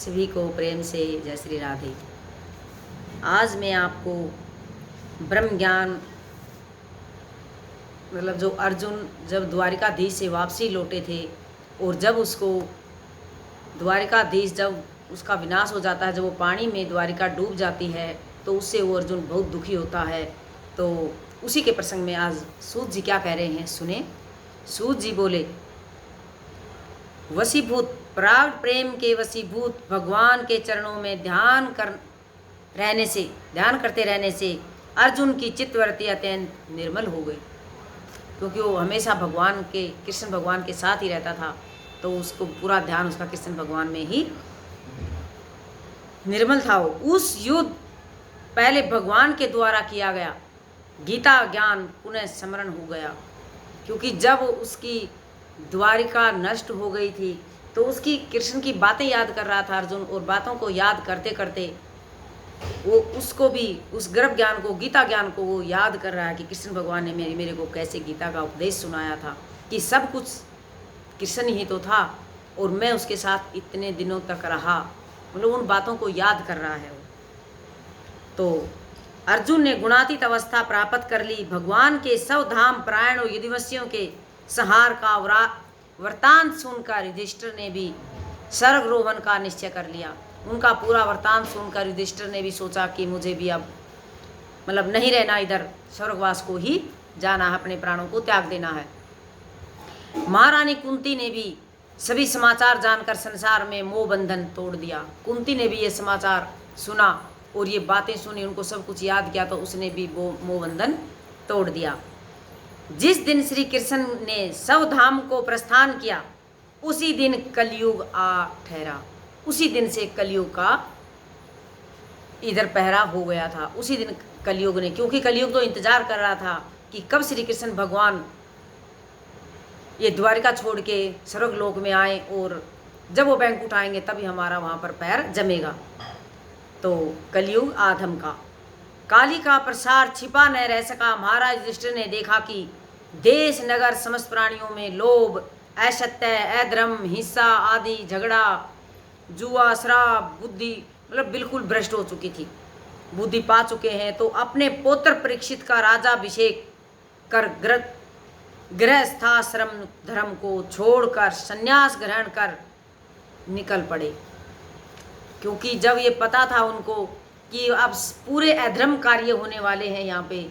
सभी को प्रेम से जय श्री राधे। आज मैं आपको ब्रह्म ज्ञान मतलब जो अर्जुन जब द्वारिकाधीश से वापसी लौटे थे और जब उसको द्वारिकाधीश जब उसका विनाश हो जाता है, जब वो पानी में द्वारिका डूब जाती है तो उससे वो अर्जुन बहुत दुखी होता है। तो उसी के प्रसंग में आज सूत जी क्या कह रहे हैं सुने। सूत जी बोले, वशीभूत प्राण प्रेम के वशीभूत भगवान के चरणों में ध्यान करते रहने से अर्जुन की चित्तवृत्ति अत्यंत निर्मल हो गई, क्योंकि वो हमेशा भगवान के कृष्ण भगवान के साथ ही रहता था। तो उसको पूरा ध्यान उसका कृष्ण भगवान में ही निर्मल था। उस युद्ध पहले भगवान के द्वारा किया गया गीता ज्ञान पुनः स्मरण हो गया, क्योंकि जब उसकी द्वारिका नष्ट हो गई थी तो उसकी कृष्ण की बातें याद कर रहा था अर्जुन, और बातों को याद करते करते वो उसको भी उस गर्भ ज्ञान को गीता ज्ञान को वो याद कर रहा है कि कृष्ण भगवान ने मेरे को कैसे गीता का उपदेश सुनाया था, कि सब कुछ कृष्ण ही तो था और मैं उसके साथ इतने दिनों तक रहा। मतलब उन बातों को याद कर रहा है वो। तो अर्जुन ने गुणातीत अवस्था प्राप्त कर ली। भगवान के सौ धाम प्रायणों यदुवंशियों के संहार का वृतांत सुनकर युधिष्ठिर ने भी स्वर्गरोहण का निश्चय कर लिया। उनका पूरा वृतांत सुनकर युधिष्ठिर ने भी सोचा कि मुझे भी अब मतलब नहीं रहना, इधर स्वर्गवास को ही जाना है, अपने प्राणों को त्याग देना है। महारानी कुंती ने भी सभी समाचार जानकर संसार में मोह बंधन तोड़ दिया। कुंती ने भी ये समाचार सुना और ये बातें सुनी, उनको सब कुछ याद किया, तो उसने भी वो मोह बंधन तोड़ दिया। जिस दिन श्री कृष्ण ने सौ धाम को प्रस्थान किया उसी दिन कलयुग आ ठहरा। उसी दिन से कलयुग का इधर पहरा हो गया था। उसी दिन कलयुग ने, क्योंकि कलयुग तो इंतजार कर रहा था कि कब श्री कृष्ण भगवान ये द्वारिका छोड़ के स्वर्गलोक में आए, और जब वो बैंक उठाएंगे तभी हमारा वहाँ पर पैर जमेगा। तो कलयुग आधम का काली का प्रसार छिपा न रह सका। महाराज युधिष्ठिर ने देखा कि देश नगर समस्त प्राणियों में लोभ, असत्य, अधर्म, हिंसा आदि, झगड़ा, जुआ, शराब, बुद्धि मतलब बिल्कुल भ्रष्ट हो चुकी थी, बुद्धि पा चुके हैं। तो अपने पुत्र परीक्षित का राजाभिषेक कर गृहस्थाश्रम धर्म को छोड़कर संन्यास ग्रहण कर निकल पड़े, क्योंकि जब ये पता था उनको कि अब पूरे अधर्म कार्य होने वाले हैं यहाँ पे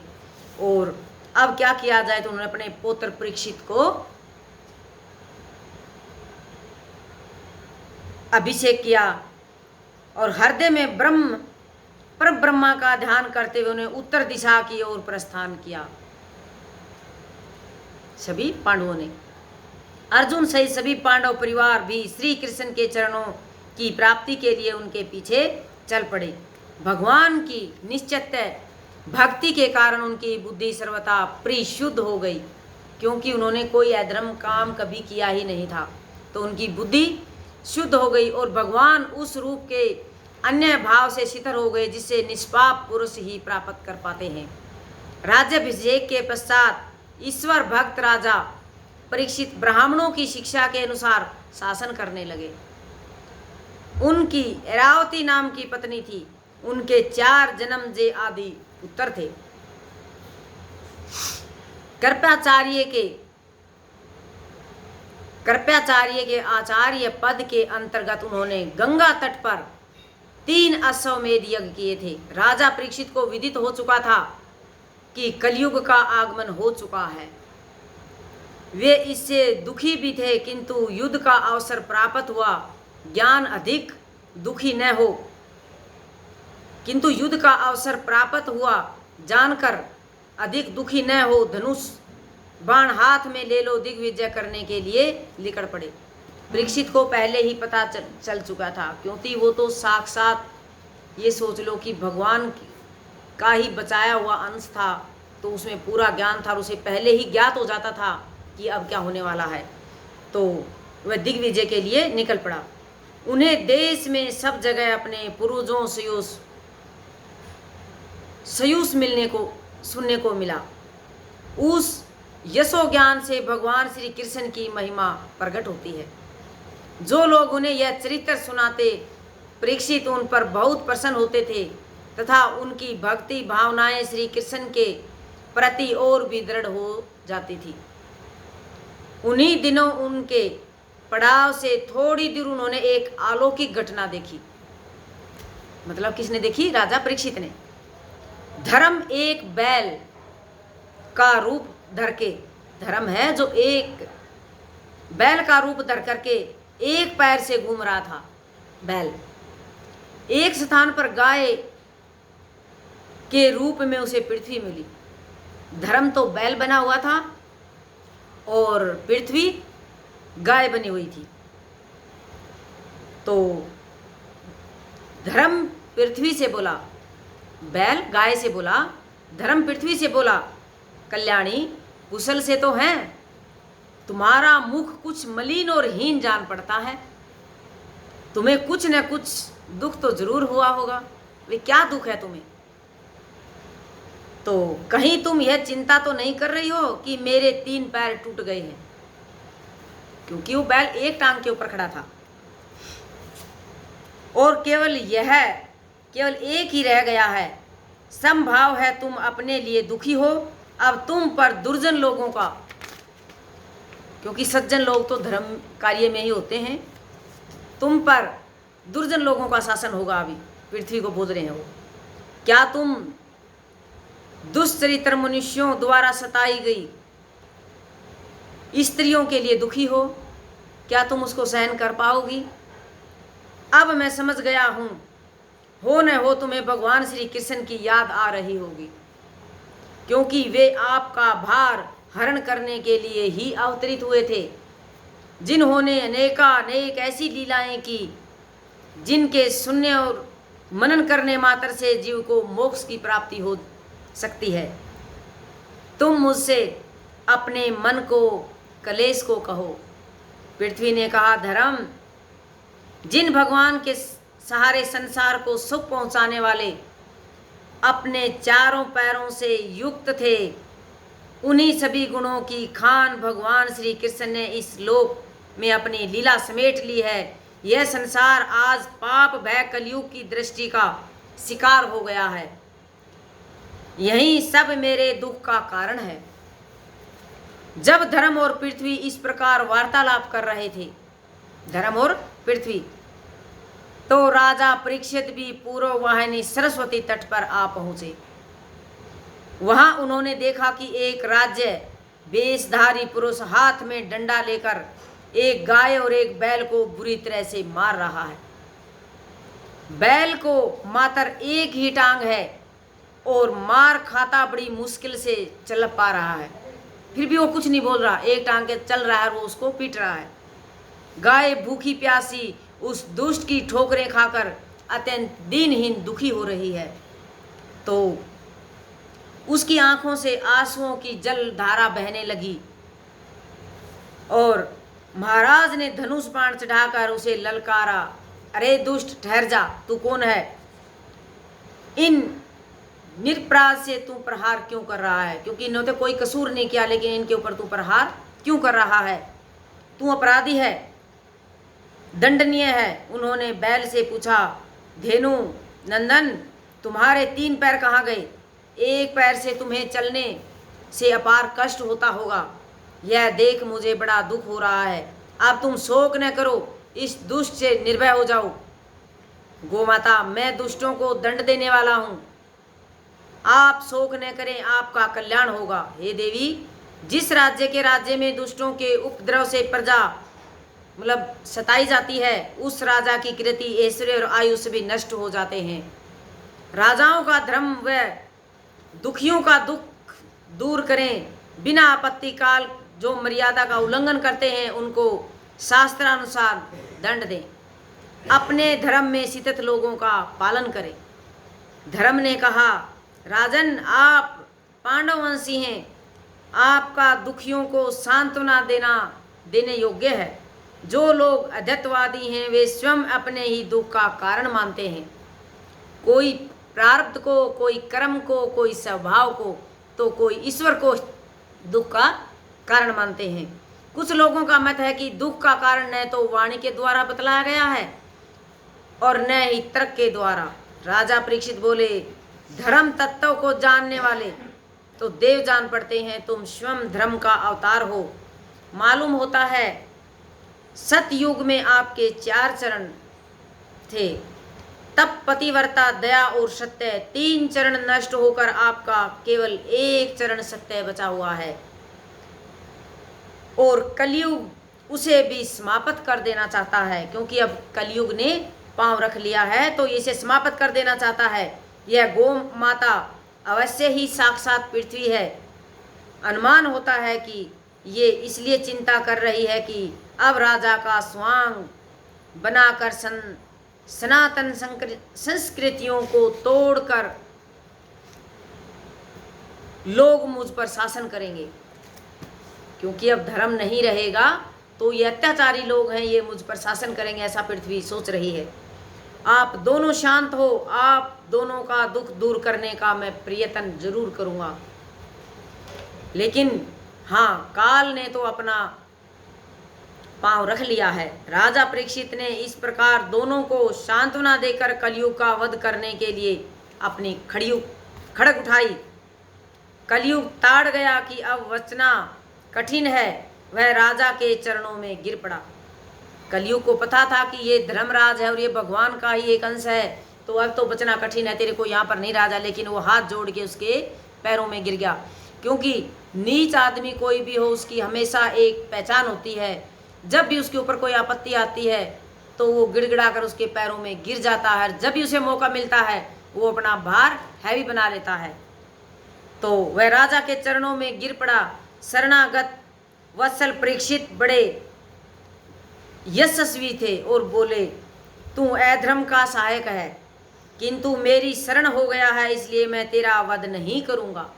और अब क्या किया जाए, तो उन्होंने अपने पुत्र परीक्षित को अभिषेक किया और हृदय में पर ब्रह्मा का ध्यान करते हुए उन्हें उत्तर दिशा की ओर प्रस्थान किया। सभी पांडवों ने, अर्जुन सहित सभी पांडव परिवार भी श्री कृष्ण के चरणों की प्राप्ति के लिए उनके पीछे चल पड़े। भगवान की निश्चित भक्ति के कारण उनकी बुद्धि सर्वथा परिशुद्ध हो गई, क्योंकि उन्होंने कोई अधर्म काम कभी किया ही नहीं था। तो उनकी बुद्धि शुद्ध हो गई और भगवान उस रूप के अन्य भाव से शिथिल हो गए जिससे निष्पाप पुरुष ही प्राप्त कर पाते हैं। राज्याभिषेक के पश्चात ईश्वर भक्त राजा परीक्षित ब्राह्मणों की शिक्षा के अनुसार शासन करने लगे। उनकी ऐरावती नाम की पत्नी थी। उनके 4 जन्मजे आदि पुत्र थे। कृपाचार्य के आचार्य पद के अंतर्गत उन्होंने गंगा तट पर 3 अश्वमेध यज्ञ किए थे। राजा परीक्षित को विदित हो चुका था कि कलयुग का आगमन हो चुका है। वे इससे दुखी भी थे, किंतु युद्ध का अवसर प्राप्त हुआ, ज्ञान अधिक दुखी न हो, किंतु युद्ध का अवसर प्राप्त हुआ जानकर अधिक दुखी न हो, धनुष बाण हाथ में ले लो, दिग्विजय करने के लिए निकल पड़े। परीक्षित को पहले ही पता चल चुका था, क्योंकि वो तो साक्षात ये सोच लो कि भगवान का ही बचाया हुआ अंश था, तो उसमें पूरा ज्ञान था और उसे पहले ही ज्ञात हो जाता था कि अब क्या होने वाला है। तो वह दिग्विजय के लिए निकल पड़ा। उन्हें देश में सब जगह अपने पूर्वजों सयूस मिलने को सुनने को मिला। उस यशो ज्ञान से भगवान श्री कृष्ण की महिमा प्रकट होती है। जो लोग उन्हें यह चरित्र सुनाते परीक्षित उन पर बहुत प्रसन्न होते थे तथा उनकी भक्ति भावनाएं श्री कृष्ण के प्रति और भी दृढ़ हो जाती थी। उन्हीं दिनों उनके पड़ाव से थोड़ी दूर उन्होंने एक अलौकिक घटना देखी। मतलब किसने देखी? राजा परीक्षित ने। धर्म एक बैल का रूप धर के, धर्म है जो एक बैल का रूप धर करके एक पैर से घूम रहा था। बैल एक स्थान पर गाय के रूप में उसे पृथ्वी मिली। धर्म तो बैल बना हुआ था और पृथ्वी गाय बनी हुई थी। तो धर्म पृथ्वी से बोला, बैल गाय से बोला, धर्म पृथ्वी से बोला, कल्याणी कुशल से तो हैं, तुम्हारा मुख कुछ मलिन और हीन जान पड़ता है। तुम्हें कुछ न कुछ दुख तो जरूर हुआ होगा। वे क्या दुख है तुम्हें? तो कहीं तुम यह चिंता तो नहीं कर रही हो कि मेरे 3 पैर टूट गए हैं? क्योंकि वो बैल एक टांग के ऊपर खड़ा था और केवल एक ही रह गया है। संभाव है तुम अपने लिए दुखी हो। अब तुम पर दुर्जन लोगों का, क्योंकि सज्जन लोग तो धर्म कार्य में ही होते हैं, तुम पर दुर्जन लोगों का शासन होगा। अभी पृथ्वी को बोल रहे हैं वो। क्या तुम दुष्चरित्र मनुष्यों द्वारा सताई गई स्त्रियों के लिए दुखी हो? क्या तुम उसको सहन कर पाओगी? अब मैं समझ गया हूं, हो न हो तुम्हें भगवान श्री कृष्ण की याद आ रही होगी, क्योंकि वे आपका भार हरण करने के लिए ही अवतरित हुए थे, जिन्होंने अनेक ऐसी लीलाएं की जिनके सुनने और मनन करने मात्र से जीव को मोक्ष की प्राप्ति हो सकती है। तुम मुझसे अपने मन को, कलेश को कहो। पृथ्वी ने कहा, धर्म जिन भगवान के सहारे संसार को सुख पहुंचाने वाले अपने चारों पैरों से युक्त थे, उन्हीं सभी गुणों की खान भगवान श्री कृष्ण ने इस लोक में अपनी लीला समेट ली है। यह संसार आज पाप भय कलयुग की दृष्टि का शिकार हो गया है। यही सब मेरे दुख का कारण है। जब धर्म और पृथ्वी इस प्रकार वार्तालाप कर रहे थे, धर्म और पृथ्वी, तो राजा परीक्षित भी पूर्व वाहिनी सरस्वती तट पर आ पहुंचे। वहां उन्होंने देखा कि एक राज्य वेशधारी पुरुष हाथ में डंडा लेकर एक गाय और एक बैल को बुरी तरह से मार रहा है। बैल को मात्र एक ही टांग है और मार खाता बड़ी मुश्किल से चल पा रहा है, फिर भी वो कुछ नहीं बोल रहा, एक टांग के चल रहा है, वो उसको पीट रहा है। गाय भूखी प्यासी उस दुष्ट की ठोकरें खाकर अत्यंत दीनहीन दुखी हो रही है। तो उसकी आंखों से आंसुओं की जल धारा बहने लगी और महाराज ने धनुष बाण चढ़ाकर उसे ललकारा, अरे दुष्ट ठहर जा, तू कौन है? इन निरपराध से तू प्रहार क्यों कर रहा है? क्योंकि इन्होंने कोई कसूर नहीं किया, लेकिन इनके ऊपर तू प्रहार क्यों कर रहा है? तू अपराधी है, दंडनीय है। उन्होंने बैल से पूछा, धेनु नंदन, तुम्हारे 3 पैर कहाँ गए? एक पैर से तुम्हें चलने से अपार कष्ट होता होगा। यह देख मुझे बड़ा दुख हो रहा है। अब तुम शोक न करो, इस दुष्ट से निर्भय हो जाओ। गोमाता, मैं दुष्टों को दंड देने वाला हूँ, आप शोक न करें, आपका कल्याण होगा। हे देवी, जिस राज्य में दुष्टों के उपद्रव से प्रजा मतलब सताई जाती है, उस राजा की कीर्ति, ऐश्वर्य और आयुष्य भी नष्ट हो जाते हैं। राजाओं का धर्म व दुखियों का दुख दूर करें। बिना आपत्ति काल जो मर्यादा का उल्लंघन करते हैं उनको शास्त्रानुसार दंड दें। अपने धर्म में स्थित लोगों का पालन करें। धर्म ने कहा, राजन, आप पांडववंशी हैं, आपका दुखियों को सांत्वना देने योग्य है। जो लोग अध्यत्ववादी हैं वे स्वयं अपने ही दुख का कारण मानते हैं, कोई प्रारब्ध को, कोई कर्म को, कोई स्वभाव को, तो कोई ईश्वर को दुख का कारण मानते हैं। कुछ लोगों का मत है कि दुख का कारण न तो वाणी के द्वारा बतलाया गया है और न ही तर्क के द्वारा। राजा परीक्षित बोले, धर्म तत्व को जानने वाले तो देव जान पड़ते हैं, तुम स्वयं धर्म का अवतार हो। मालूम होता है सतयुग में आपके 4 चरण थे, तप, पतिव्रता, दया और सत्य। 3 चरण नष्ट होकर आपका केवल 1 चरण सत्य बचा हुआ है, और कलयुग उसे भी समाप्त कर देना चाहता है, क्योंकि अब कलयुग ने पांव रख लिया है तो इसे समाप्त कर देना चाहता है। यह गौ माता अवश्य ही साक्षात पृथ्वी है। अनुमान होता है कि ये इसलिए चिंता कर रही है कि अब राजा का स्वांग बनाकर सनातन संस्कृतियों को तोड़कर लोग मुझ पर शासन करेंगे, क्योंकि अब धर्म नहीं रहेगा तो ये अत्याचारी लोग हैं, ये मुझ पर शासन करेंगे, ऐसा पृथ्वी सोच रही है। आप दोनों शांत हो, आप दोनों का दुख दूर करने का मैं प्रयत्न जरूर करूंगा। लेकिन हाँ, काल ने तो अपना पांव रख लिया है। राजा परीक्षित ने इस प्रकार दोनों को सांत्वना देकर कलयुग का वध करने के लिए अपनी खड़ग उठाई। कलयुग ताड़ गया कि अब बचना कठिन है, वह राजा के चरणों में गिर पड़ा। कलयुग को पता था कि ये धर्मराज है और ये भगवान का ही एक अंश है, तो अब तो बचना कठिन है, तेरे को यहाँ पर नहीं राजा। लेकिन वो हाथ जोड़ के उसके पैरों में गिर गया, क्योंकि नीच आदमी कोई भी हो उसकी हमेशा एक पहचान होती है। जब भी उसके ऊपर कोई आपत्ति आती है तो वो गिड़गिड़ा कर उसके पैरों में गिर जाता है। जब भी उसे मौका मिलता है वो अपना भार हैवी बना लेता है। तो वह राजा के चरणों में गिर पड़ा। शरणागत वत्सल परीक्षित बड़े यशस्वी थे और बोले, तू अधर्म का सहायक है, किंतु मेरी शरण हो गया है, इसलिए मैं तेरा वध नहीं करूंगा।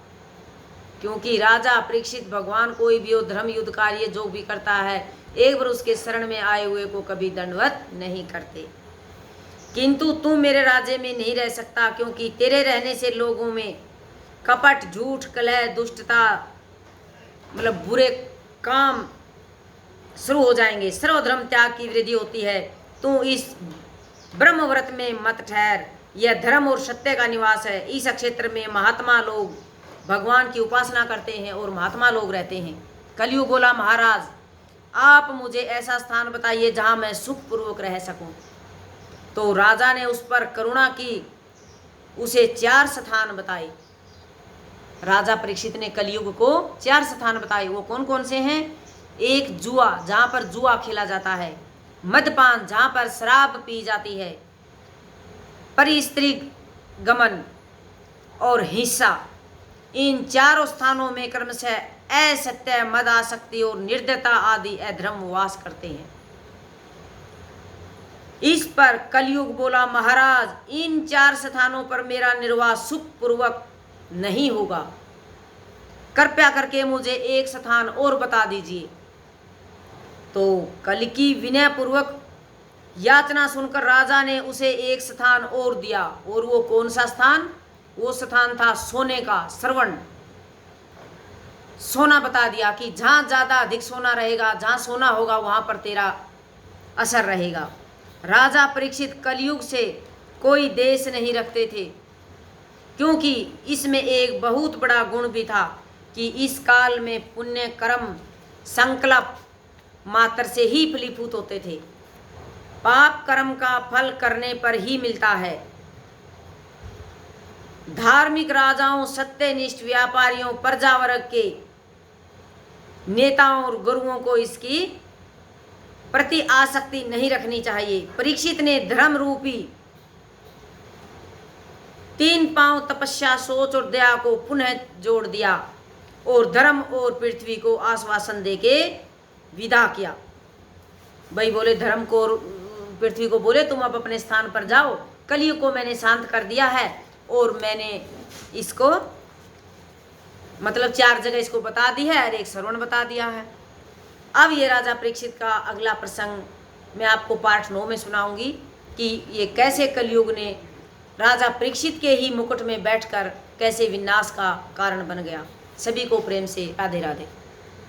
क्योंकि राजा परीक्षित भगवान कोई भी हो, धर्म युद्ध कार्य जो भी करता है, एक बार उसके शरण में आए हुए को कभी दंडवत नहीं करते। किंतु तू मेरे राज्य में नहीं रह सकता, क्योंकि तेरे रहने से लोगों में कपट, झूठ, कलह, दुष्टता, मतलब बुरे काम शुरू हो जाएंगे। सर्वधर्म त्याग की वृद्धि होती है। तू इस ब्रह्मव्रत में मत ठहर, यह धर्म और सत्य का निवास है। इस क्षेत्र में महात्मा लोग भगवान की उपासना करते हैं और महात्मा लोग रहते हैं। कलयुग बोला, महाराज आप मुझे ऐसा स्थान बताइए जहां मैं सुखपूर्वक रह सकूं। तो राजा ने उस पर करुणा की, उसे 4 स्थान बताए। राजा परीक्षित ने कलयुग को 4 स्थान बताए। वो कौन कौन से हैं? एक, जुआ, जहां पर जुआ खेला जाता है। मदपान, जहां पर शराब पी जाती है। परिस्त्री गमन और हिंसा। इन 4 स्थानों में क्रमशः असत्य, मद, आसक्ति और निर्दयता आदि अधर्म वास करते हैं। इस पर कलयुग बोला, महाराज इन 4 स्थानों पर मेरा निर्वाह सुखपूर्वक नहीं होगा, कृपया करके मुझे एक स्थान और बता दीजिए। तो कल की विनय पूर्वक याचना सुनकर राजा ने उसे एक स्थान और दिया। और वो कौन सा स्थान? वो स्थान था सोने का, श्रवण। सोना बता दिया कि जहां ज्यादा अधिक सोना रहेगा, जहां सोना होगा वहां पर तेरा असर रहेगा। राजा परीक्षित कलयुग से कोई देश नहीं रखते थे, क्योंकि इसमें एक बहुत बड़ा गुण भी था कि इस काल में पुण्य कर्म संकल्प मात्र से ही फलीभूत होते थे। पाप कर्म का फल करने पर ही मिलता है। धार्मिक राजाओं, सत्यनिष्ठ व्यापारियों, प्रजा वर्ग के नेताओं और गुरुओं को इसकी प्रति आसक्ति नहीं रखनी चाहिए। परीक्षित ने धर्म रूपी 3 पांव तपस्या, सोच और दया को पुनः जोड़ दिया और धर्म और पृथ्वी को आश्वासन देके विदा किया। भाई बोले धर्म को और पृथ्वी को बोले, तुम अब अपने स्थान पर जाओ, कलयुग को मैंने शांत कर दिया है और मैंने इसको मतलब 4 जगह इसको बता दी है और एक श्रवण बता दिया है। अब ये राजा परीक्षित का अगला प्रसंग मैं आपको पार्ट 9 में सुनाऊंगी कि ये कैसे कलयुग ने राजा परीक्षित के ही मुकुट में बैठकर कैसे विनाश का कारण बन गया। सभी को प्रेम से राधे राधे।